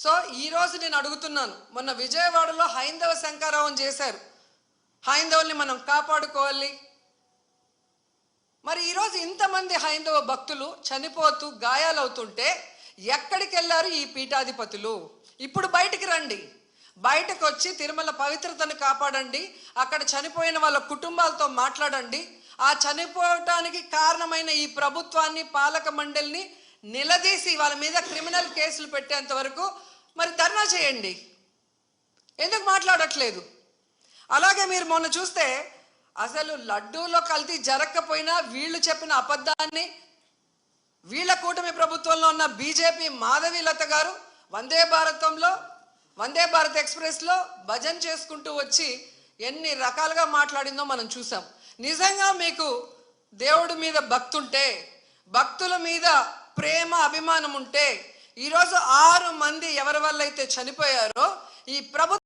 So ఈరోజు నేను అడుగుతున్నాను, మొన్న విజయవాడలో హైందవ శంకారావం చేశారు, హైందవుల్ని మనం కాపాడుకోవాలి. మరి ఈరోజు ఇంతమంది హైందవ భక్తులు చనిపోతూ గాయాలవుతుంటే ఎక్కడికి వెళ్ళారు ఈ పీఠాధిపతులు? ఇప్పుడు బయటికి రండి, బయటకు వచ్చి తిరుమల పవిత్రతను కాపాడండి, అక్కడ చనిపోయిన వాళ్ళ కుటుంబాలతో మాట్లాడండి, ఆ చనిపోవటానికి కారణమైన ఈ ప్రభుత్వాన్ని, పాలక మండలిని నిలదీసి వాళ్ళ మీద క్రిమినల్ కేసులు పెట్టేంత వరకు మరి ధర్నా చేయండి. ఎందుకు మాట్లాడట్లేదు? అలాగే మీరు మొన్న చూస్తే అసలు లడ్డూలో కల్తీ జరగకపోయినా వీళ్ళు చెప్పిన అబద్ధాన్ని వీళ్ళ కూటమి ప్రభుత్వంలో ఉన్న బీజేపీ మాధవీలత గారు వందే భారత్ ఎక్స్ప్రెస్లో భజన చేసుకుంటూ వచ్చి ఎన్ని రకాలుగా మాట్లాడిందో మనం చూసాం. నిజంగా మీకు దేవుడి మీద భక్తుంటే, భక్తుల మీద ప్రేమ అభిమానం ఉంటే ఈరోజు 6 మంది ఎవరి వల్ల అయితే చనిపోయారో ఈ ప్రభుత్వం